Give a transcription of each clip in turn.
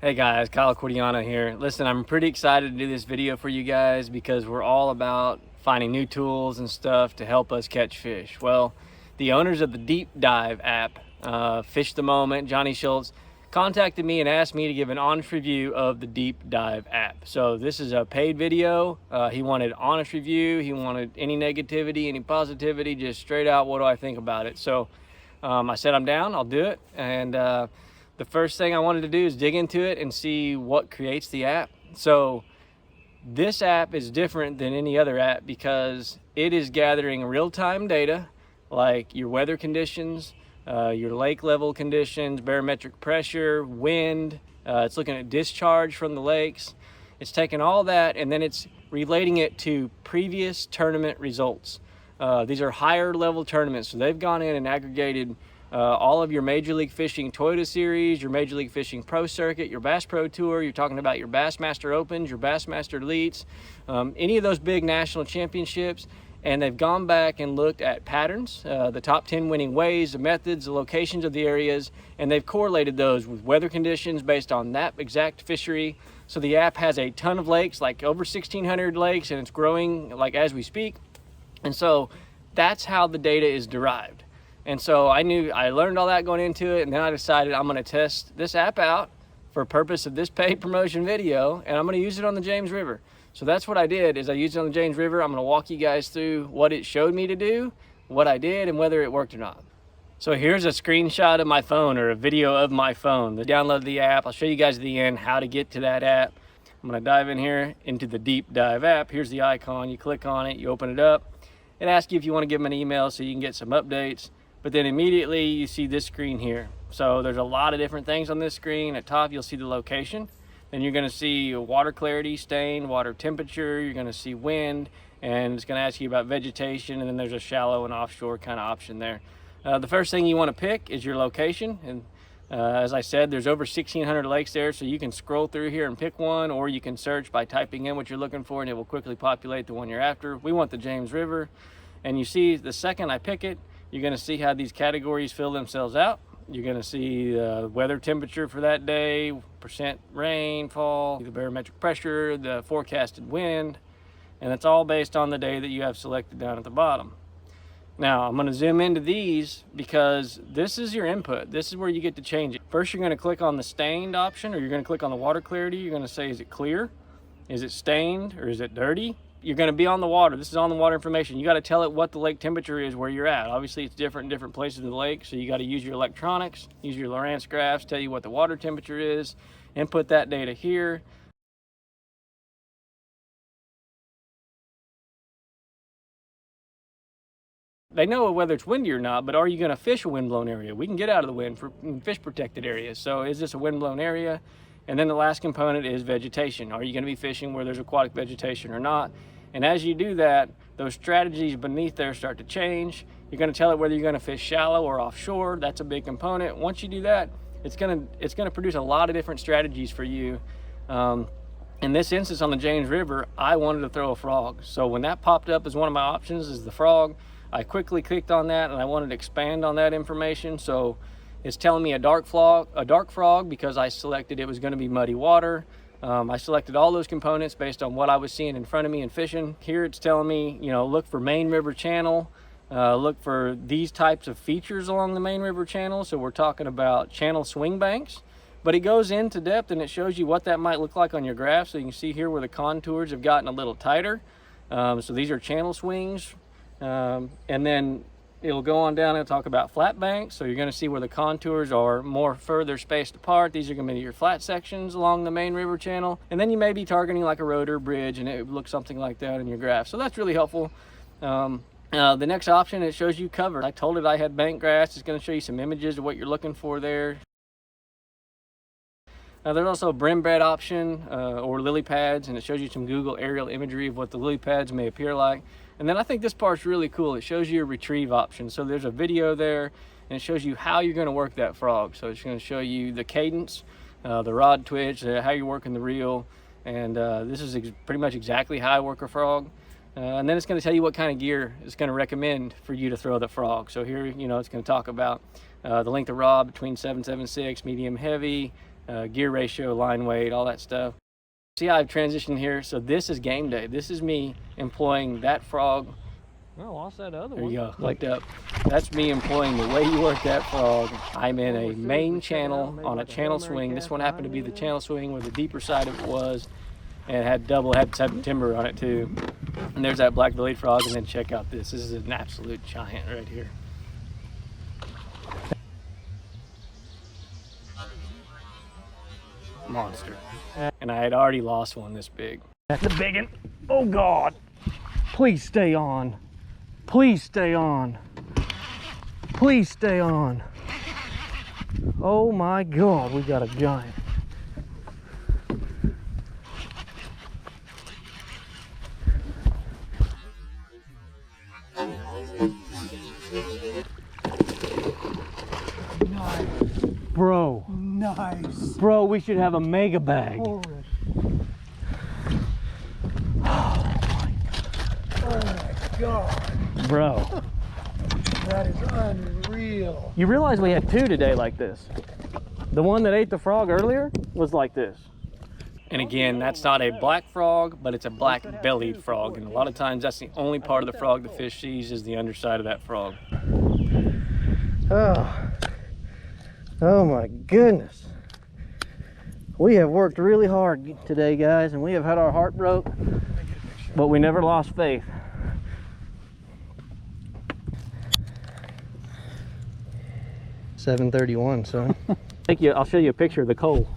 Hey guys, Cortiana here. Listen, I'm pretty excited to do this video for you guys because we're all about finding new tools and stuff to help us catch fish. Well, the owners of the Deep Dive app, Fish the Moment, Johnny Schultz, contacted me and asked me to give an honest review of the Deep Dive app. So this is a paid video. He wanted honest review. He wanted any negativity, any positivity, just straight out, what do I think about it? So I said I'm down, I'll do it. And the first thing I wanted to do is dig into it and see what creates the app. So this app is different than any other app because it is gathering real-time data like your weather conditions, your lake level conditions, barometric pressure, wind. It's looking at discharge from the lakes. It's taking all that and then it's relating it to previous tournament results. These are higher level tournaments, so they've gone in and aggregated all of your Major League Fishing Toyota Series, your Major League Fishing Pro Circuit, your Bass Pro Tour, you're talking about your Bassmaster Opens, your Bassmaster Elites, any of those big national championships, and they've gone back and looked at patterns, the top 10 winning ways, the methods, the locations of the areas, and they've correlated those with weather conditions based on that exact fishery. So the app has a ton of lakes, like over 1,600 lakes, and it's growing like as we speak. And so that's how the data is derived. And so I learned all that going into it, and then I decided I'm going to test this app out for purpose of this paid promotion video, and I'm going to use it on the James River. So that's what I did, is I used it on the James River. I'm going to walk you guys through what it showed me to do, what I did, and whether it worked or not. So here's a screenshot of my phone, or a video of my phone. Download the app. I'll show you guys at the end how to get to that app. I'm going to dive in here into the Deep Dive app. Here's the icon. You click on it, you open it up. It asks you if you want to give them an email so you can get some updates. But then immediately you see this screen here. So there's a lot of different things on this screen. At top, you'll see the location. Then you're gonna see water clarity, stain, water temperature. You're gonna see wind, and it's gonna ask you about vegetation. And then there's a shallow and offshore kind of option there. The first thing you wanna pick is your location. And as I said, there's over 1,600 lakes there. So you can scroll through here and pick one, or you can search by typing in what you're looking for and it will quickly populate the one you're after. We want the James River. And you see the second I pick it, you're going to see how these categories fill themselves out. You're going to see the weather temperature for that day, percent rainfall, the barometric pressure, the forecasted wind, and it's all based on the day that you have selected down at the bottom. Now, I'm going to zoom into these because this is your input. This is where you get to change it. First, you're going to click on the stained option, or you're going to click on the water clarity. You're going to say, is it clear? Is it stained, or is it dirty? You're going to be on the water. This is on the water information. You got to tell it what the lake temperature is where you're at. Obviously, it's different in different places of the lake, so you got to use your electronics, use your Lowrance graphs, tell you what the water temperature is, input that data here. They know whether it's windy or not, but are you going to fish a windblown area? We can get out of the wind for fish protected areas. So is this a windblown area? And then the last component is vegetation. Are you going to be fishing where there's aquatic vegetation or not? And as you do that, those strategies beneath there start to change. You're going to tell it whether you're going to fish shallow or offshore. That's a big component. Once you do that, it's going to produce a lot of different strategies for you. In this instance on the James River, I wanted to throw a frog. So when that popped up as one of my options is the frog, I quickly clicked on that and I wanted to expand on that information. So it's telling me a dark frog because I selected it was going to be muddy water. I selected all those components based on what I was seeing in front of me and fishing. Here it's telling me, look for main river channel, look for these types of features along the main river channel. So we're talking about channel swing banks, but it goes into depth and it shows you what that might look like on your graph. So you can see here where the contours have gotten a little tighter. So these are channel swings. And then it'll go on down and talk about flat banks. So you're going to see where the contours are more further spaced apart. These are going to be your flat sections along the main river channel. And then you may be targeting like a road or bridge and it would look something like that in your graph. So that's really helpful. The next option, it shows you cover. I told it I had bank grass. It's going to show you some images of what you're looking for there. Now there's also a brim bed option or lily pads, and it shows you some Google aerial imagery of what the lily pads may appear like. And then I think this part's really cool. It shows you a retrieve option. So there's a video there and it shows you how you're going to work that frog. So it's going to show you the cadence, the rod twitch, how you're working the reel. And this is pretty much exactly how I work a frog. And then it's going to tell you what kind of gear it's going to recommend for you to throw the frog. So here, it's going to talk about the length of rod between 7.76, medium heavy, gear ratio, line weight, all that stuff. See how I've transitioned here? So this is game day. This is me employing that frog. I lost that other one. There you go, hooked up. That's me employing the way you work that frog. I'm in a main channel on a channel swing. This one happened to be the channel swing where the deeper side of it was, and it had some timber on it too. And there's that black bellied frog, and then check out this. This is an absolute giant right here. Monster. And I had already lost one this big. That's a big one. Oh God. Please stay on. Please stay on. Please stay on. Oh my God, we got a giant. Nice. Bro. Nice. Bro, we should have a mega bag. Oh my God. Bro. That is unreal. You realize we had two today like this. The one that ate the frog earlier was like this. And again, that's not a black frog, but it's a black bellied frog. And a lot of times that's the only part of the frog the fish sees is the underside of that frog. Oh my goodness. We have worked really hard today, guys, and we have had our heart broke, but we never lost faith. $7.31, son. I'll show you a picture of the coal.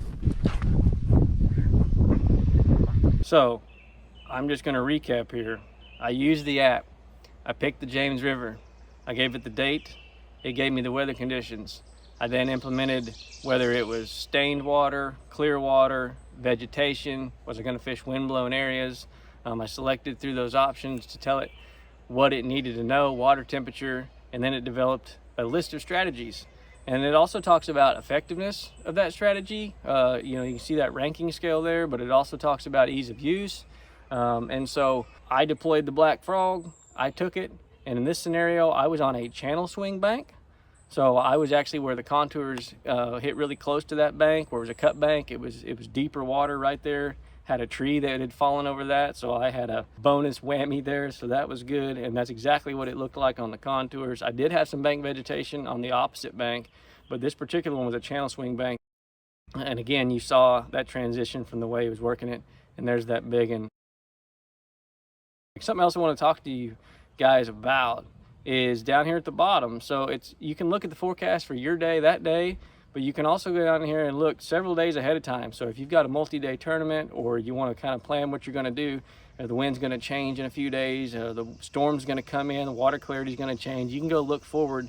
So I'm just gonna recap here. I used the app. I picked the James River. I gave it the date. It gave me the weather conditions. I then implemented whether it was stained water, clear water, vegetation, was I gonna fish wind-blown areas. I selected through those options to tell it what it needed to know, water temperature, and then it developed a list of strategies. And it also talks about effectiveness of that strategy. You know, you can see that ranking scale there, but it also talks about ease of use. And so I deployed the black frog, I took it, and in this scenario, I was on a channel swing bank. So I was actually where the contours hit really close to that bank, where it was a cut bank. It was deeper water right there. Had a tree that had fallen over that, so I had a bonus whammy there, so that was good, and that's exactly what it looked like on the contours. I did have some bank vegetation on the opposite bank, but this particular one was a channel swing bank. And again, you saw that transition from the way he was working it, and there's that big one. Something else I want to talk to you guys about is down here at the bottom. So you can look at the forecast for your day that day, but you can also go down here and look several days ahead of time. So if you've got a multi-day tournament, or you want to kind of plan what you're going to do, the wind's going to change in a few days, the storm's going to come in, the water clarity is going to change, you can go look forward.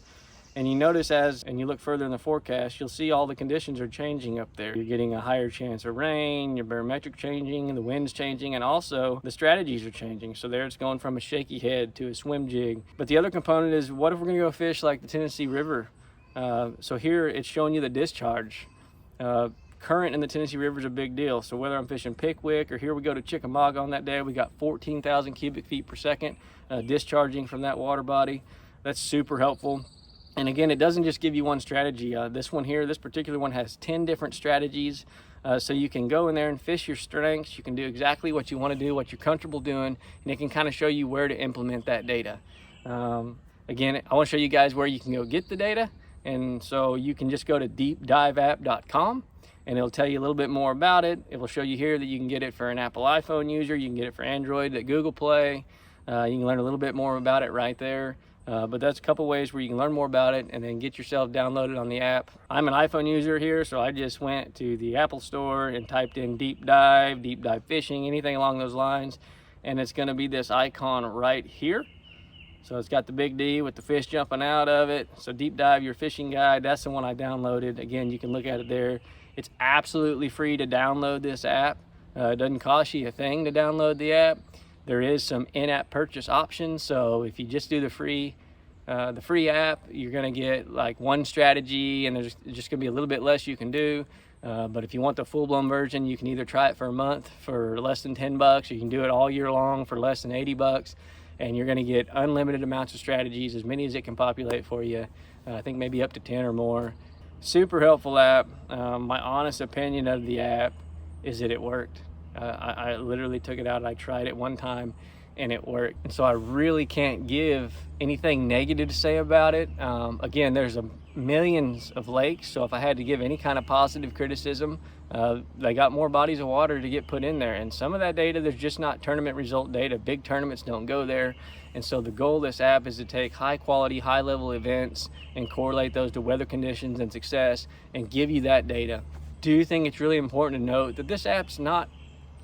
And you notice and you look further in the forecast, you'll see all the conditions are changing up there. You're getting a higher chance of rain, your barometric changing, and the wind's changing, and also the strategies are changing. So there it's going from a shaky head to a swim jig. But the other component is, what if we're gonna go fish like the Tennessee River? So here it's showing you the discharge. Current in the Tennessee River is a big deal. So whether I'm fishing Pickwick, or here we go to Chickamauga on that day, we got 14,000 cubic feet per second discharging from that water body. That's super helpful. And again, it doesn't just give you one strategy. This one here, this particular one has 10 different strategies. So you can go in there and fish your strengths. You can do exactly what you want to do, what you're comfortable doing, and it can kind of show you where to implement that data. Again, I want to show you guys where you can go get the data. And so you can just go to deepdiveapp.com, and it'll tell you a little bit more about it. It will show you here that you can get it for an Apple iPhone user. You can get it for Android at Google Play. You can learn a little bit more about it right there. But that's a couple ways where you can learn more about it and then get yourself downloaded on the app. I'm an iPhone user here, so I just went to the Apple Store and typed in deep dive fishing, anything along those lines, and it's going to be this icon right here. So it's got the big D with the fish jumping out of it. So Deep Dive Your Fishing Guide, that's the one I downloaded. Again, you can look at it there. It's absolutely free to download this app. It doesn't cost you a thing to download the app. There is some in-app purchase options, so if you just do the free app, you're gonna get like one strategy, and there's just gonna be a little bit less you can do. But if you want the full-blown version, you can either try it for a month for less than 10 bucks, or you can do it all year long for less than 80 bucks, and you're gonna get unlimited amounts of strategies, as many as it can populate for you. I think maybe up to 10 or more. Super helpful app. My honest opinion of the app is that it worked. I literally took it out. I tried it one time and it worked. And so I really can't give anything negative to say about it. Again, there's millions of lakes. So if I had to give any kind of positive criticism, they got more bodies of water to get put in there. And some of that data, there's just not tournament result data. Big tournaments don't go there. And so the goal of this app is to take high quality, high level events and correlate those to weather conditions and success and give you that data. Do think it's really important to note that this app's not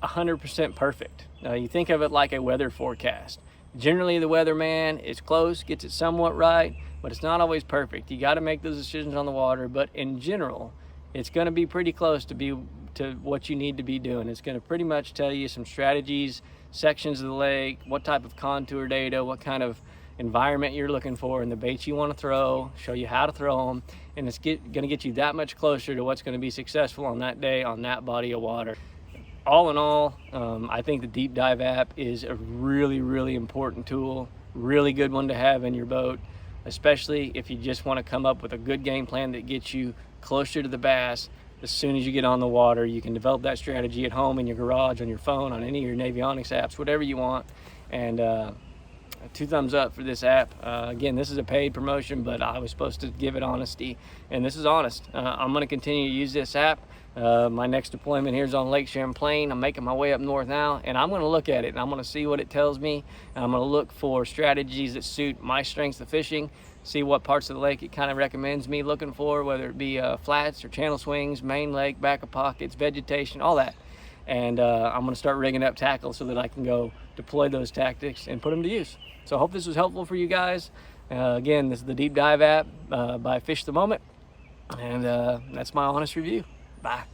100% perfect. You think of it like a weather forecast. Generally the weatherman is close, gets it somewhat right, but it's not always perfect. You got to make those decisions on the water, but in general, it's going to be pretty close to what you need to be doing. It's going to pretty much tell you some strategies, sections of the lake, what type of contour data, what kind of environment you're looking for, and the baits you want to throw, show you how to throw them, and it's going to get you that much closer to what's going to be successful on that day on that body of water. All in all, I think the Deep Dive app is a really, really important tool, really good one to have in your boat, especially if you just want to come up with a good game plan that gets you closer to the bass. As soon as you get on the water, you can develop that strategy at home, in your garage, on your phone, on any of your Navionics apps, whatever you want. And 2 thumbs up for this app. Again, this is a paid promotion, but I was supposed to give it honesty, and this is honest. I'm going to continue to use this app. My next deployment here is on Lake Champlain. I'm making my way up north now, and I'm going to look at it and I'm going to see what it tells me. And I'm going to look for strategies that suit my strengths of fishing, see what parts of the lake it kind of recommends me looking for, whether it be flats or channel swings, main lake, back of pockets, vegetation, all that. And I'm going to start rigging up tackle so that I can go deploy those tactics and put them to use. So I hope this was helpful for you guys. Again, this is the Deep Dive app by Fish the Moment, and that's my honest review. Bye.